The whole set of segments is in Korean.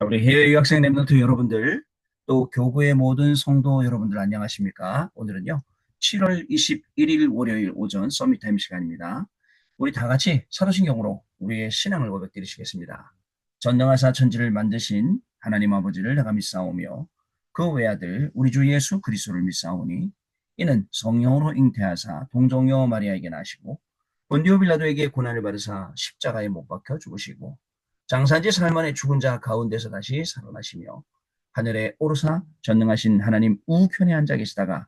우리 해외 유학생 랩런트 여러분들, 또 교구의 모든 성도 여러분들 안녕하십니까? 오늘은요, 7월 21일 월요일 오전 서밋타임 시간입니다. 우리 다 같이 사도신경으로 우리의 신앙을 고백드리시겠습니다. 전능하사 천지를 만드신 하나님 아버지를 내가 믿사오며 그 외아들 우리 주 예수 그리스도를 믿사오니 이는 성령으로 잉태하사 동정녀 마리아에게 나시고 본디오 빌라도에게 고난을 받으사 십자가에 못 박혀 죽으시고 장사지 살만의 죽은 자 가운데서 다시 살아나시며 하늘에 오르사 전능하신 하나님 우편에 앉아 계시다가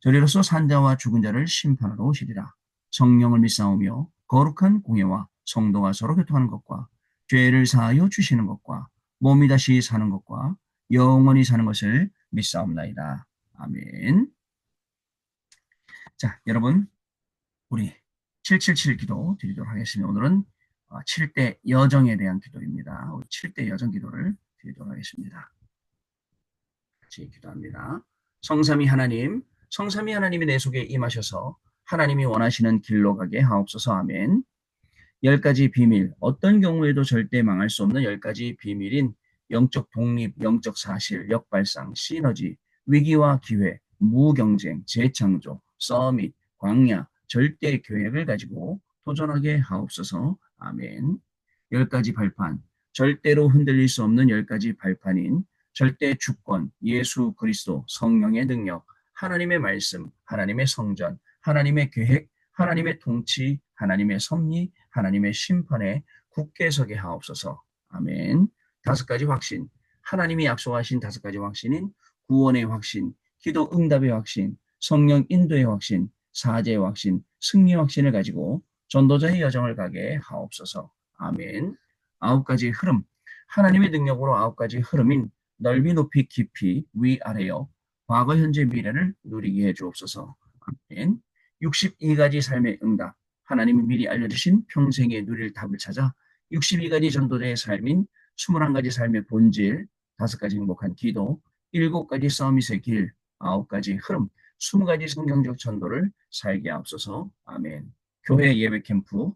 저리로서 산자와 죽은 자를 심판하러 오시리라. 성령을 믿사오며 거룩한 공예와 성도가 서로 교통하는 것과 죄를 사하여 주시는 것과 몸이 다시 사는 것과 영원히 사는 것을 믿사옵나이다. 아멘. 자, 여러분, 우리 777 기도 드리도록 하겠습니다. 오늘은 7대 여정에 대한 기도입니다. 우리 7대 여정 기도를 드리도록 하겠습니다. 같이 기도합니다. 성삼위 하나님이 내 속에 임하셔서 하나님이 원하시는 길로 가게 하옵소서. 아멘. 10가지 비밀, 어떤 경우에도 절대 망할 수 없는 10가지 비밀인 영적 독립, 영적 사실, 역발상, 시너지, 위기와 기회, 무경쟁, 재창조, 서밋, 광야, 절대 계획을 가지고 도전하게 하옵소서. 아멘. 10가지 발판, 절대로 흔들릴 수 없는 10가지 발판인 절대 주권, 예수 그리스도, 성령의 능력, 하나님의 말씀, 하나님의 성전, 하나님의 계획, 하나님의 통치, 하나님의 섭리, 하나님의 심판에 굳게 서게 하옵소서. 아멘. 5가지 확신, 하나님이 약속하신 5가지 확신인 구원의 확신, 기도 응답의 확신, 성령 인도의 확신, 사제의 확신, 승리의 확신을 가지고 전도자의 여정을 가게 하옵소서. 아멘. 9가지 흐름, 하나님의 능력으로 9가지 흐름인 넓이, 높이, 깊이, 위아래요. 과거, 현재, 미래를 누리게 해주옵소서. 아멘. 62가지 삶의 응답, 하나님이 미리 알려주신 평생에 누릴 답을 찾아 62가지 전도자의 삶인 21가지 삶의 본질, 5가지 행복한 기도, 7가지 서밋의 길, 9가지 흐름, 20가지 성경적 전도를 살게 하옵소서. 아멘. 교회 예배 캠프,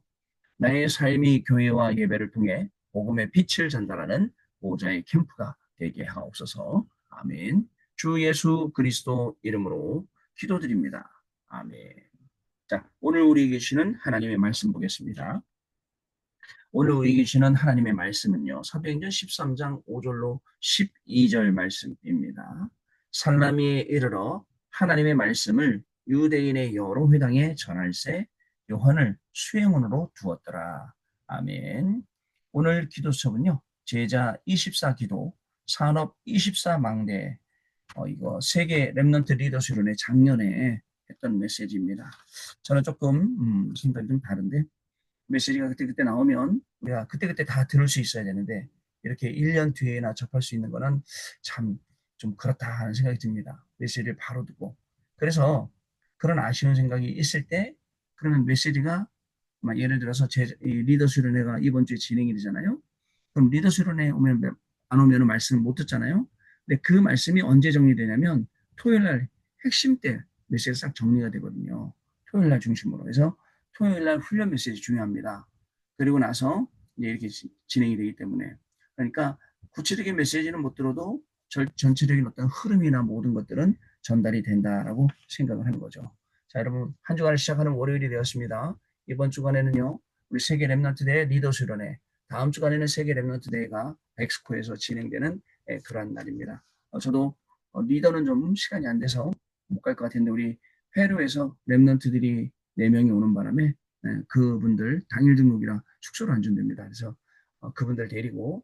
나의 삶이 교회와 예배를 통해 복음의 빛을 전달하는 보좌의 캠프가 되게 하옵소서. 아멘. 주 예수 그리스도 이름으로 기도드립니다. 아멘. 자, 오늘 우리 계시는 하나님의 말씀 보겠습니다. 오늘 우리 계시는 하나님의 말씀은요, 사도행전 13장 5절로 12절 말씀입니다. 살라미에 이르러 하나님의 말씀을 유대인의 여러 회당에 전할세 요한을 수행원으로 두었더라. 아멘. 오늘 기도석은요, 제자 24 기도, 산업 24 망대, 이거 세계 랩넌트 리더십론의 작년에 했던 메시지입니다. 저는 조금 생각이 좀 다른데 메시지가 그때그때 나오면 우리가 그때그때 다 들을 수 있어야 되는데 이렇게 1년 뒤에나 접할 수 있는 거는 참 좀 그렇다 하는 생각이 듭니다. 메시지를 바로 듣고. 그래서 그런 아쉬운 생각이 있을 때 그러면 메시지가 예를 들어서 이 리더 수련회가 이번 주에 진행이 되잖아요. 그럼 리더 수련회 오면 안 오면 말씀을 못 듣잖아요. 근데 그 말씀이 언제 정리되냐면 토요일 날 핵심 때 메시지가 싹 정리가 되거든요. 토요일 날 중심으로. 그래서 토요일 날 훈련 메시지 중요합니다. 그리고 나서 이제 이렇게 진행이 되기 때문에. 그러니까 구체적인 메시지는 못 들어도 전체적인 어떤 흐름이나 모든 것들은 전달이 된다라고 생각을 하는 거죠. 자, 여러분, 한 주간을 시작하는 월요일이 되었습니다. 이번 주간에는요, 우리 세계 랩넌트 대회 리더 수련회, 다음 주간에는 세계 랩넌트 대회가 엑스코에서 진행되는 그런 날입니다. 저도 리더는 좀 시간이 안 돼서 못 갈 것 같은데 우리 페루에서 랩넌트들이 4명이 오는 바람에 그분들 당일 등록이라 숙소를 안 준답니다. 그래서 그분들 데리고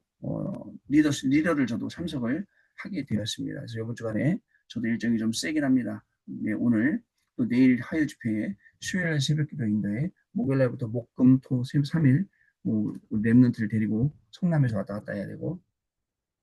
리더를 저도 참석을 하게 되었습니다. 그래서 이번 주간에 저도 일정이 좀 세긴 합니다. 네, 오늘 또 내일 화요일 집회에 수요일 새벽 기도 인도에 목요일 날부터 목금 토 3일 랩런트를 데리고 성남에서 왔다 갔다 해야 되고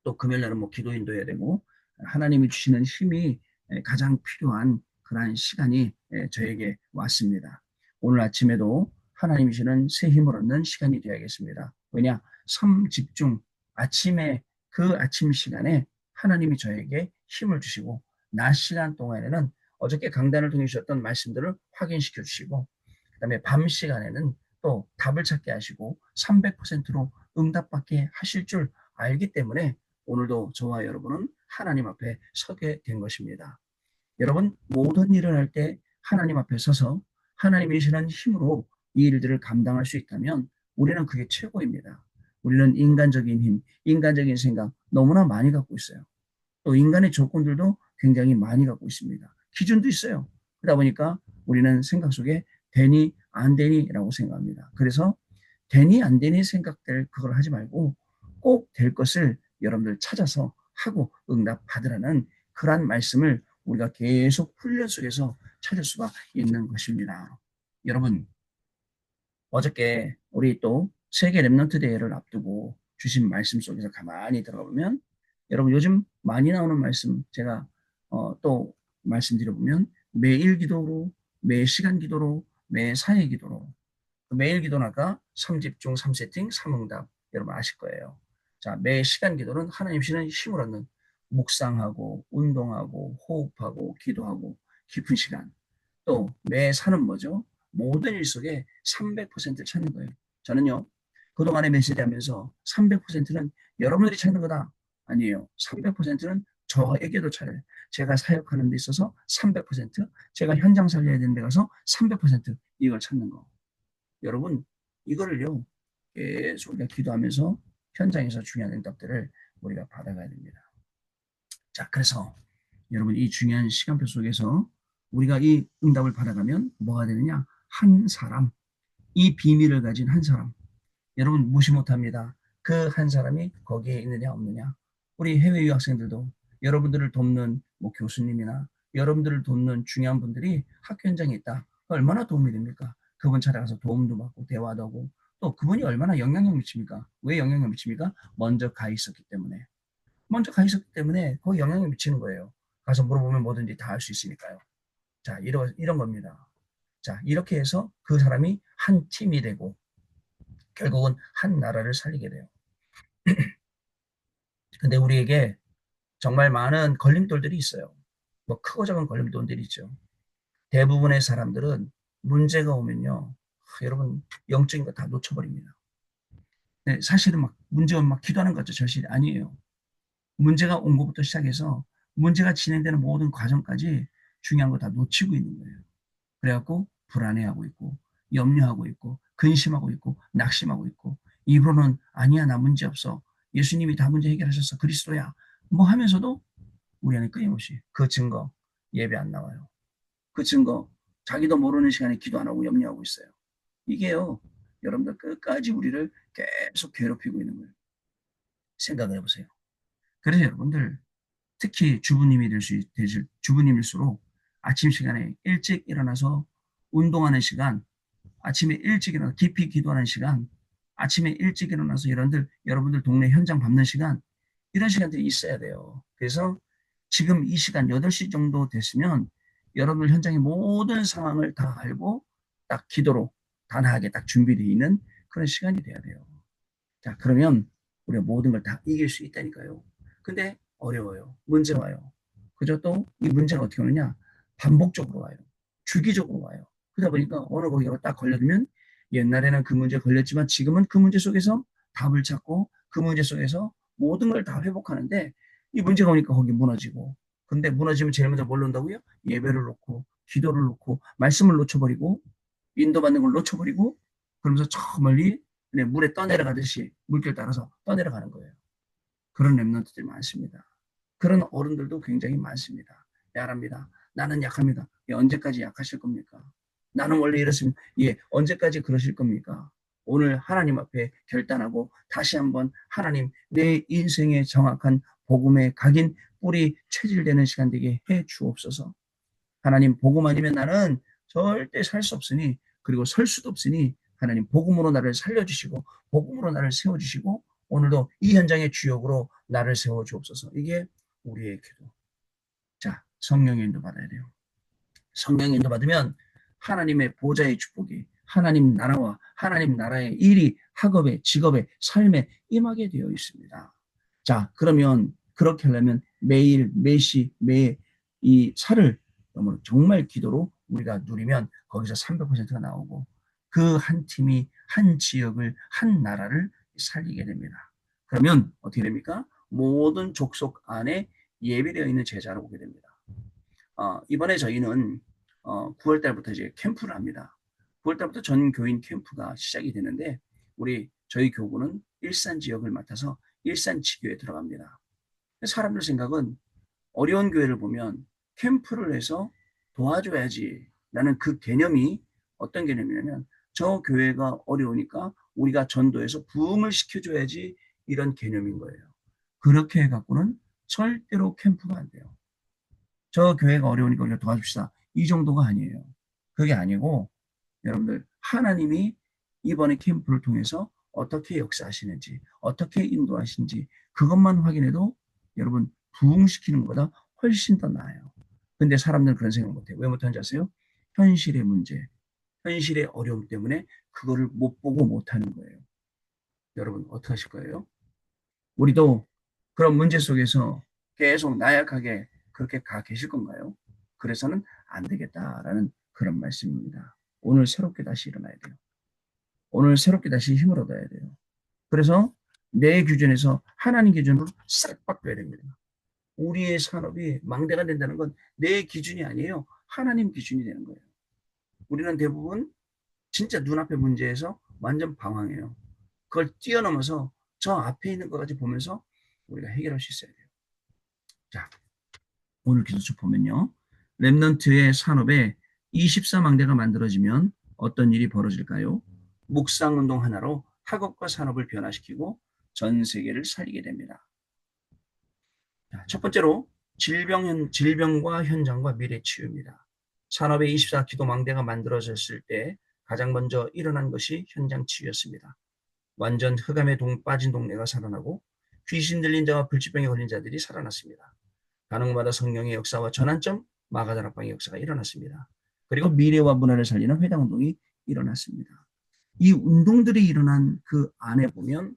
또 금요일 날은 기도 인도해야 되고 하나님이 주시는 힘이 가장 필요한 그러한 시간이 저에게 왔습니다. 오늘 아침에도 하나님이 주시는 새 힘을 얻는 시간이 되어야겠습니다. 왜냐? 삶 집중 아침에 그 아침 시간에 하나님이 저에게 힘을 주시고 낮 시간 동안에는 어저께 강단을 통해 주셨던 말씀들을 확인시켜 주시고 그다음에 밤 시간에는 또 답을 찾게 하시고 300%로 응답받게 하실 줄 알기 때문에 오늘도 저와 여러분은 하나님 앞에 서게 된 것입니다. 여러분, 모든 일을 할 때 하나님 앞에 서서 하나님이 주시는 힘으로 이 일들을 감당할 수 있다면 우리는 그게 최고입니다. 우리는 인간적인 힘, 인간적인 생각 너무나 많이 갖고 있어요. 또 인간의 조건들도 굉장히 많이 갖고 있습니다. 기준도 있어요. 그러다 보니까 우리는 생각 속에 되니 안 되니라고 생각합니다. 그래서 되니 안 되니 생각들 그걸 하지 말고 꼭 될 것을 여러분들 찾아서 하고 응답 받으라는 그러한 말씀을 우리가 계속 훈련 속에서 찾을 수가 있는 것입니다. 여러분, 어저께 우리 또 세계 랩넌트 대회를 앞두고 주신 말씀 속에서 가만히 들어가 보면 여러분 요즘 많이 나오는 말씀 제가 또 말씀드려보면 매일 기도로, 매 시간 기도로, 매 사회 기도로, 매일 기도는 아까 3집중 3세팅 3응답 여러분 아실 거예요. 자, 매 시간 기도는 하나님 주시는 힘을 얻는 묵상하고 운동하고 호흡하고 기도하고 깊은 시간. 또 매사는 뭐죠? 모든 일 속에 300%를 찾는 거예요. 저는요, 그동안에 메시지 하면서 300%는 여러분들이 찾는 거다. 아니에요. 300%는 저에게도 찾아요. 제가 사역하는 데 있어서 300%, 제가 현장 살려야 되는 데 가서 300% 이걸 찾는 거. 여러분, 이거를요, 계속 우리가 기도하면서 현장에서 중요한 응답들을 우리가 받아가야 됩니다. 자, 그래서 여러분 이 중요한 시간표 속에서 우리가 이 응답을 받아가면 뭐가 되느냐? 한 사람, 이 비밀을 가진 한 사람. 여러분 무시 못합니다. 그 한 사람이 거기에 있느냐 없느냐. 우리 해외 유학생들도 여러분들을 돕는 뭐 교수님이나 여러분들을 돕는 중요한 분들이 학교 현장에 있다. 얼마나 도움이 됩니까? 그분 찾아가서 도움도 받고 대화도 하고 또 그분이 얼마나 영향력 미칩니까? 왜 영향력 미칩니까? 먼저 가 있었기 때문에. 먼저 가 있었기 때문에 거기 영향을 미치는 거예요. 가서 물어보면 뭐든지 다 할 수 있으니까요. 자, 이런 겁니다. 자, 이렇게 해서 그 사람이 한 팀이 되고 결국은 한 나라를 살리게 돼요. 근데 우리에게 정말 많은 걸림돌들이 있어요. 뭐 크고 작은 걸림돌들이 있죠. 대부분의 사람들은 문제가 오면요. 여러분 영적인 거 다 놓쳐버립니다. 네, 사실은 막 문제 오면 막 기도하는 것도 절실히 아니에요. 문제가 온 것부터 시작해서 문제가 진행되는 모든 과정까지 중요한 거 다 놓치고 있는 거예요. 그래갖고 불안해하고 있고 염려하고 있고 근심하고 있고 낙심하고 있고 입으로는 아니야 나 문제 없어 예수님이 다 문제 해결하셨어 그리스도야 뭐 하면서도 우리 안에 끊임없이 그 증거 예배 안 나와요. 그 증거 자기도 모르는 시간에 기도 안 하고 염려하고 있어요. 이게요 여러분들 끝까지 우리를 계속 괴롭히고 있는 거예요. 생각을 해보세요. 그래서 여러분들 특히 주부님이 되실 주부님일수록 아침 시간에 일찍 일어나서 운동하는 시간, 아침에 일찍 일어나서 깊이 기도하는 시간, 아침에 일찍 일어나서 여러분들 동네 현장 밟는 시간, 이런 시간들이 있어야 돼요. 그래서 지금 이 시간 8시 정도 됐으면 여러분들 현장의 모든 상황을 다 알고 딱 기도로 단호하게 딱 준비되어 있는 그런 시간이 돼야 돼요. 자, 그러면 우리가 모든 걸 다 이길 수 있다니까요. 근데 어려워요. 문제 와요. 그죠? 또 이 문제가 어떻게 오느냐? 반복적으로 와요. 주기적으로 와요. 그러다 보니까 어느 거기가 딱 걸려두면 옛날에는 그 문제에 걸렸지만 지금은 그 문제 속에서 답을 찾고 그 문제 속에서 모든 걸 다 회복하는데 이 문제가 오니까 거기 무너지고 근데 무너지면 제일 먼저 뭘 놓는다고요? 예배를 놓고 기도를 놓고 말씀을 놓쳐버리고 인도받는 걸 놓쳐버리고 그러면서 저 멀리 물에 떠내려가듯이 물길 따라서 떠내려가는 거예요. 그런 랩런트들이 많습니다. 그런 어른들도 굉장히 많습니다. 야랍니다. 나는 약합니다. 예, 언제까지 약하실 겁니까? 나는 원래 이랬으면 예, 언제까지 그러실 겁니까? 오늘 하나님 앞에 결단하고 다시 한번 하나님 내 인생의 정확한 복음의 각인 뿌리 체질되는 시간 되게 해 주옵소서. 하나님 복음 아니면 나는 절대 살 수 없으니 그리고 설 수도 없으니 하나님 복음으로 나를 살려주시고 복음으로 나를 세워주시고 오늘도 이 현장의 주역으로 나를 세워주옵소서. 이게 우리의 기도. 자, 성령의 인도 받아야 돼요. 성령의 인도 받으면 하나님의 보좌의 축복이 하나님 나라와 하나님 나라의 일이 학업에 직업에 삶에 임하게 되어 있습니다. 자, 그러면 그렇게 하려면 매일 매시 매 이 살을 정말 기도로 우리가 누리면 거기서 300%가 나오고 그 한 팀이 한 지역을 한 나라를 살리게 됩니다. 그러면 어떻게 됩니까? 모든 족속 안에 예비되어 있는 제자로 오게 됩니다. 이번에 저희는 9월 달부터 이제 캠프를 합니다. 9월 달부터 전 교인 캠프가 시작이 되는데 저희 교구는 일산 지역을 맡아서 일산 지교에 들어갑니다. 사람들 생각은 어려운 교회를 보면 캠프를 해서 도와줘야지 라는 그 개념이 어떤 개념이냐면 저 교회가 어려우니까 우리가 전도해서 부흥을 시켜줘야지 이런 개념인 거예요. 그렇게 해갖고는 절대로 캠프가 안 돼요. 저 교회가 어려우니까 우리가 도와줍시다. 이 정도가 아니에요. 그게 아니고 여러분들 하나님이 이번에 캠프를 통해서 어떻게 역사하시는지 어떻게 인도하시는지 그것만 확인해도 여러분 부흥시키는 것보다 훨씬 더 나아요. 근데 사람들은 그런 생각 못해요. 왜 못하는지 아세요? 현실의 문제, 현실의 어려움 때문에 그거를 못 보고 못하는 거예요. 여러분 어떻게 하실 거예요? 우리도 그런 문제 속에서 계속 나약하게 그렇게 가 계실 건가요? 그래서는 안 되겠다라는 그런 말씀입니다. 오늘 새롭게 다시 일어나야 돼요. 오늘 새롭게 다시 힘을 얻어야 돼요. 그래서 내 기준에서 하나님 기준으로 싹 바뀌어야 됩니다. 우리의 산업이 망대가 된다는 건 내 기준이 아니에요. 하나님 기준이 되는 거예요. 우리는 대부분 진짜 눈앞의 문제에서 완전 방황해요. 그걸 뛰어넘어서 저 앞에 있는 것까지 보면서 우리가 해결할 수 있어야 돼요. 자, 오늘 기도책 보면요. 렘넌트의 산업에 24망대가 만들어지면 어떤 일이 벌어질까요? 묵상운동 하나로 학업과 산업을 변화시키고 전 세계를 살리게 됩니다. 자, 첫 번째로 질병과 현장과 미래 치유입니다. 산업의 24기도망대가 만들어졌을 때 가장 먼저 일어난 것이 현장 치유였습니다. 완전 흑암에 빠진 동네가 살아나고 귀신 들린 자와 불치병에 걸린 자들이 살아났습니다. 가능마다 성령의 역사와 전환점, 마가다락방의 역사가 일어났습니다. 그리고 미래와 문화를 살리는 회당운동이 일어났습니다. 이 운동들이 일어난 그 안에 보면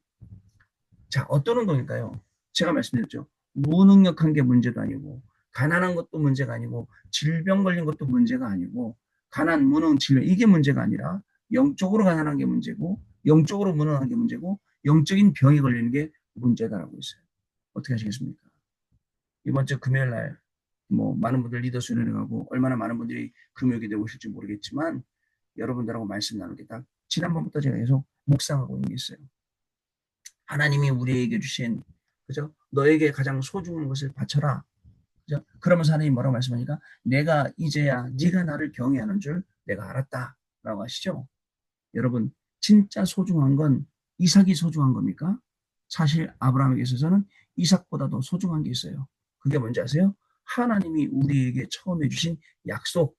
자 어떤 운동일까요? 제가 말씀드렸죠. 무능력한 게 문제도 아니고 가난한 것도 문제가 아니고 질병 걸린 것도 문제가 아니고 가난, 무능, 질병 이게 문제가 아니라 영적으로 가난한 게 문제고 영적으로 무능한 게 문제고 영적인 병이 걸리는 게 문제다라고 했어요. 어떻게 하시겠습니까? 이번 주 금요일 날 많은 분들 리더 수련회 가고 얼마나 많은 분들이 금요일에 오실지 모르겠지만 여러분들하고 말씀 나누게 딱 지난번부터 제가 계속 묵상하고 있는 게 있어요. 하나님이 우리에게 주신 그죠? 너에게 가장 소중한 것을 바쳐라. 그죠? 그러면서 하나님이 뭐라고 말씀하니까 내가 이제야 네가 나를 경외하는 줄 내가 알았다라고 하시죠. 여러분 진짜 소중한 건 이삭이 소중한 겁니까? 사실 아브라함에게 있어서는 이삭보다도 소중한 게 있어요. 그게 뭔지 아세요? 하나님이 우리에게 처음 해주신 약속.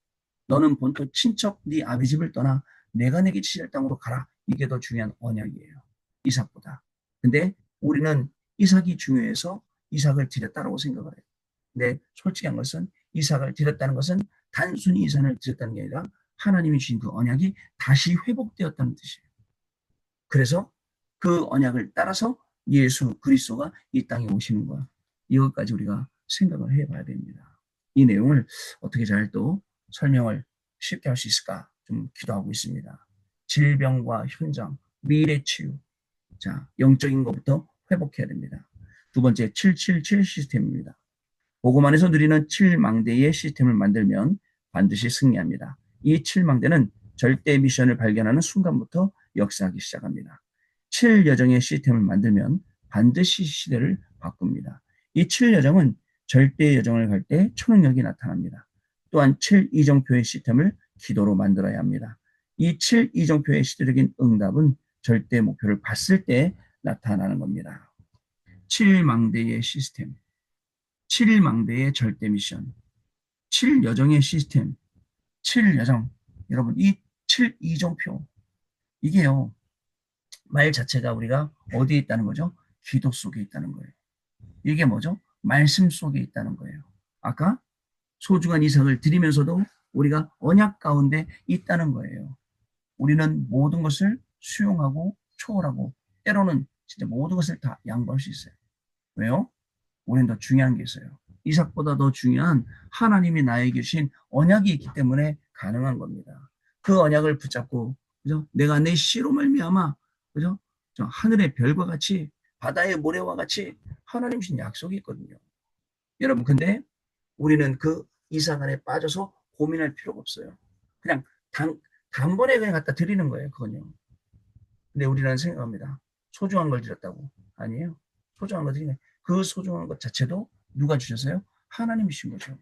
너는 본토 친척 네 아비 집을 떠나 내가 내게 지시할 땅으로 가라. 이게 더 중요한 언약이에요. 이삭보다. 근데 우리는 이삭이 중요해서 이삭을 드렸다라고 생각을 해요. 근데 솔직한 것은 이삭을 드렸다는 것은 단순히 이삭을 드렸다는 게 아니라 하나님이 주신 그 언약이 다시 회복되었다는 뜻이에요. 그래서 그 언약을 따라서 예수 그리스도가 이 땅에 오시는 거야. 이것까지 우리가 생각을 해봐야 됩니다. 이 내용을 어떻게 잘 또 설명을 쉽게 할 수 있을까 좀 기도하고 있습니다. 질병과 현장, 미래 치유. 자, 영적인 것부터 회복해야 됩니다. 두 번째, 777 시스템입니다. 복음 안에서 누리는 7망대의 시스템을 만들면 반드시 승리합니다. 이 7망대는 절대 미션을 발견하는 순간부터 역사하기 시작합니다. 7여정의 시스템을 만들면 반드시 시대를 바꿉니다. 이 7여정은 절대 여정을 갈 때 초능력이 나타납니다. 또한 7이정표의 시스템을 기도로 만들어야 합니다. 이 7이정표의 시대적인 응답은 절대 목표를 봤을 때 나타나는 겁니다. 7망대의 시스템, 7망대의 절대 미션, 7여정의 시스템, 7여정. 여러분, 이 7이정표, 이게요, 말 자체가 우리가 어디에 있다는 거죠? 기도 속에 있다는 거예요. 이게 뭐죠? 말씀 속에 있다는 거예요. 아까 소중한 이삭을 드리면서도 우리가 언약 가운데 있다는 거예요. 우리는 모든 것을 수용하고 초월하고 때로는 진짜 모든 것을 다 양보할 수 있어요. 왜요? 우리는 더 중요한 게 있어요. 이삭보다 더 중요한 하나님이 나에게 주신 언약이 있기 때문에 가능한 겁니다. 그 언약을 붙잡고 그죠? 내가 내 씨로 말미암아 그죠? 저 하늘의 별과 같이 바다의 모래와 같이 하나님 주신 약속이 있거든요. 여러분, 근데 우리는 그 이상한에 빠져서 고민할 필요가 없어요. 그냥 단번에 그냥 갖다 드리는 거예요, 그건요. 근데 우리는 생각합니다. 소중한 걸 드렸다고. 아니에요. 소중한 거 드리네. 그 소중한 것 자체도 누가 주셨어요? 하나님이 주신 거죠.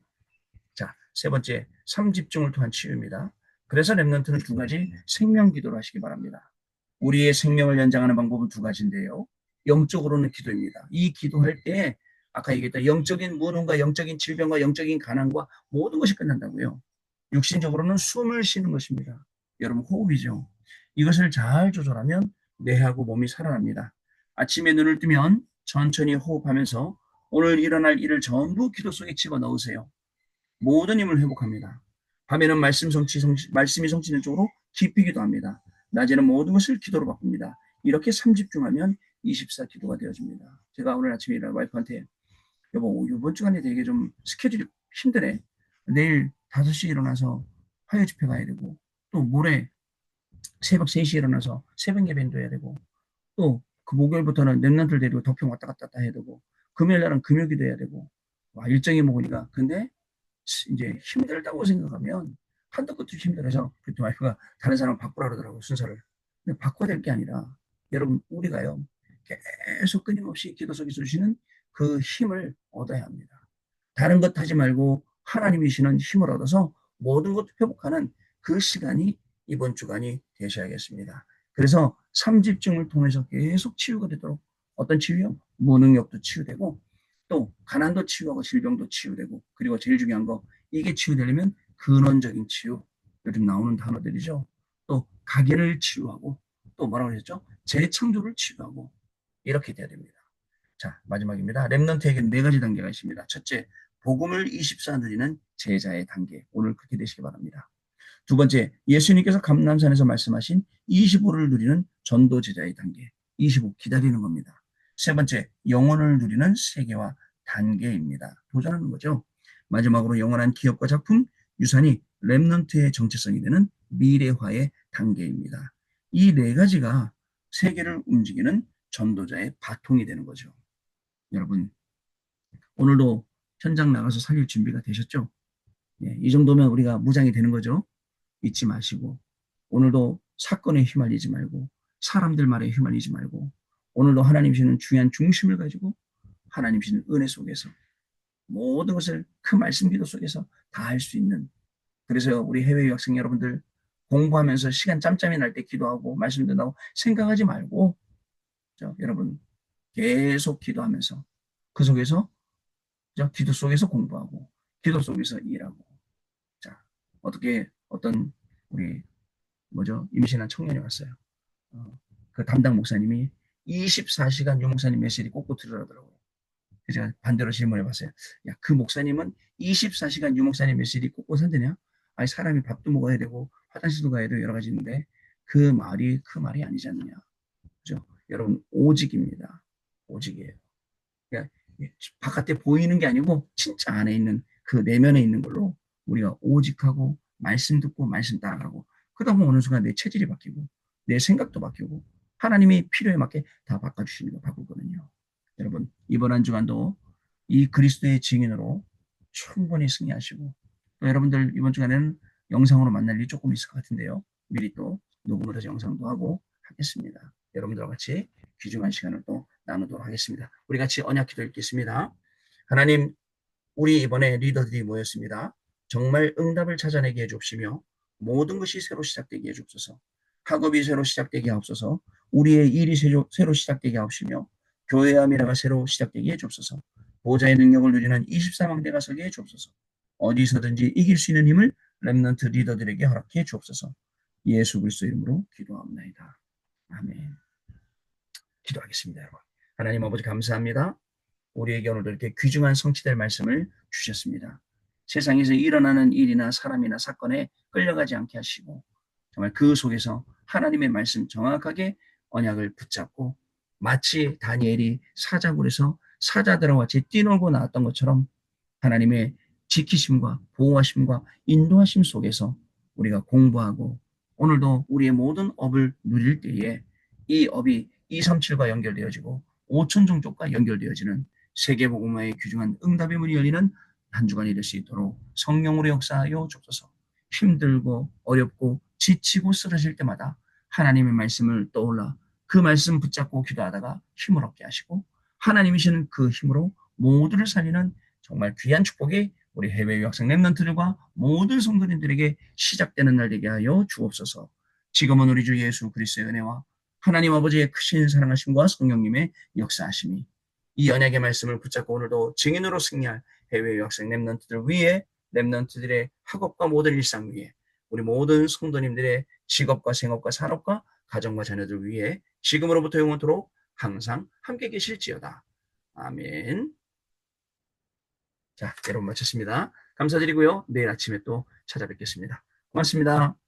자, 세 번째, 삼집중을 통한 치유입니다. 그래서 렘넌트는 두 가지 생명 기도를 하시기 바랍니다. 우리의 생명을 연장하는 방법은 두 가지인데요. 영적으로는 기도입니다. 이 기도할 때 아까 얘기했던 영적인 무능과 영적인 질병과 영적인 가난과 모든 것이 끝난다고요. 육신적으로는 숨을 쉬는 것입니다. 여러분, 호흡이죠. 이것을 잘 조절하면 뇌하고 몸이 살아납니다. 아침에 눈을 뜨면 천천히 호흡하면서 오늘 일어날 일을 전부 기도 속에 집어넣으세요. 모든 힘을 회복합니다. 밤에는 말씀이 성취는 쪽으로 깊이 기도합니다. 낮에는 모든 것을 기도로 바꿉니다. 이렇게 삼집중하면 24 기도가 되어집니다. 제가 오늘 아침에 일어나 와이프한테 여보, 이번 주간에 되게 좀 스케줄이 힘드네. 내일 5시에 일어나서 화요 집회 가야 되고, 또 모레 새벽 3시에 일어나서 새벽 예배도 해야 되고, 또 그 목요일부터는 랩런트를 데리고 덕평 왔다 갔다 해야 되고, 금요일 날은 금요기도 해야 되고, 와, 일정이 먹으니까. 근데 이제 힘들다고 생각하면 한도 끝도 힘들어서 그때 와이프가 다른 사람 바꾸라 그러더라고요, 순서를. 근데 바꿔야 될 게 아니라 여러분, 우리가요 계속 끊임없이 기도 속에서 주시는 그 힘을 얻어야 합니다. 다른 것 하지 말고 하나님이 주시는 힘을 얻어서 모든 것 회복하는 그 시간이 이번 주간이 되셔야겠습니다. 그래서 삼집중을 통해서 계속 치유가 되도록, 어떤 치유요? 무능력도 치유되고, 또 가난도 치유하고 질병도 치유되고, 그리고 제일 중요한 거, 이게 치유되려면 근원적인 치유, 요즘 나오는 단어들이죠. 또 가게를 치유하고, 또 뭐라고 하셨죠? 재창조를 치유하고, 이렇게 돼야 됩니다. 자, 마지막입니다. 렘넌트에게는 네 가지 단계가 있습니다. 첫째, 복음을 24 누리는 제자의 단계. 오늘 그렇게 되시기 바랍니다. 두 번째, 예수님께서 감람산에서 말씀하신 25를 누리는 전도 제자의 단계. 25, 기다리는 겁니다. 세 번째, 영혼을 누리는 세계화 단계입니다. 도전하는 거죠. 마지막으로 영원한 기업과 작품, 유산이 렘넌트의 정체성이 되는 미래화의 단계입니다. 이 네 가지가 세계를 움직이는 전도자의 바통이 되는 거죠. 여러분, 오늘도 현장 나가서 살릴 준비가 되셨죠? 예, 이 정도면 우리가 무장이 되는 거죠. 잊지 마시고, 오늘도 사건에 휘말리지 말고, 사람들 말에 휘말리지 말고, 오늘도 하나님 주시는 중요한 중심을 가지고 하나님 주시는 은혜 속에서 모든 것을 그 말씀 기도 속에서 다 할 수 있는, 그래서 우리 해외 유학생 여러분들 공부하면서 시간 짬짬이 날 때 기도하고 말씀 듣는다고 생각하지 말고, 여러분 계속 기도하면서 그 속에서 기도 속에서 공부하고 기도 속에서 일하고. 자, 어떻게 어떤 우리 임신한 청년이 왔어요. 그 담당 목사님이 24시간 유 목사님 메시지 꼭꼭 들으라더라고요. 그래서 제가 반대로 질문해봤어요. 야, 그 목사님은 24시간 유 목사님 메시지 꼭꼭 산대냐? 아니, 사람이 밥도 먹어야 되고 화장실도 가야 되고 여러 가지 있는데 그 말이 아니지 않느냐. 그죠? 여러분, 오직입니다. 오직이에요. 그러니까 바깥에 보이는 게 아니고 진짜 안에 있는 그 내면에 있는 걸로 우리가 오직하고 말씀 듣고 말씀 따라가고, 그러다 보면 어느 순간 내 체질이 바뀌고 내 생각도 바뀌고 하나님이 필요에 맞게 다 바꿔주시는 거 바꾸거든요. 여러분, 이번 한 주간도 이 그리스도의 증인으로 충분히 승리하시고, 또 여러분들 이번 주간에는 영상으로 만날 일이 조금 있을 것 같은데요. 미리 또 녹음을 해서 영상도 하고 하겠습니다. 여러분들과 같이 귀중한 시간을 또 나누도록 하겠습니다. 우리 같이 언약 기도 읽겠습니다. 하나님, 우리 이번에 리더들이 모였습니다. 정말 응답을 찾아내게 해주시며 모든 것이 새로 시작되게 해주옵소서. 학업이 새로 시작되게 하옵소서. 우리의 일이 새로 시작되게 하옵시며 교회와 미래가 새로 시작되게 해주옵소서. 보좌의 능력을 누리는 24망대가 서게 해주옵소서. 어디서든지 이길 수 있는 힘을 렘넌트 리더들에게 허락해 주옵소서. 예수 그리스도 이름으로 기도합니다. 아멘. 기도하겠습니다, 여러분. 하나님 아버지, 감사합니다. 우리에게 오늘도 이렇게 귀중한 성취될 말씀을 주셨습니다. 세상에서 일어나는 일이나 사람이나 사건에 끌려가지 않게 하시고, 정말 그 속에서 하나님의 말씀 정확하게 언약을 붙잡고, 마치 다니엘이 사자굴에서 사자들과 같이 뛰놀고 나왔던 것처럼 하나님의 지키심과 보호하심과 인도하심 속에서 우리가 공부하고, 오늘도 우리의 모든 업을 누릴 때에 이 업이 237과 연결되어지고 5천 종족과 연결되어지는 세계복음화의 귀중한 응답의 문이 열리는 한 주간이 될 수 있도록 성령으로 역사하여 주옵소서. 힘들고 어렵고 지치고 쓰러질 때마다 하나님의 말씀을 떠올라 그 말씀 붙잡고 기도하다가 힘을 얻게 하시고 하나님이시는 그 힘으로 모두를 살리는 정말 귀한 축복이 우리 해외 유학생 랩런트들과 모든 성도님들에게 시작되는 날 되게 하여 주옵소서. 지금은 우리 주 예수 그리스도의 은혜와 하나님 아버지의 크신 사랑하심과 성령님의 역사하심이 이 언약의 말씀을 붙잡고 오늘도 증인으로 승리할 해외 유학생 랩런트들 위해 랩런트들의 학업과 모든 일상 위에 우리 모든 성도님들의 직업과 생업과 산업과 가정과 자녀들 위해 지금으로부터 영원토록 항상 함께 계실지어다. 아멘. 자, 여러분 마쳤습니다. 감사드리고요. 내일 아침에 또 찾아뵙겠습니다. 고맙습니다.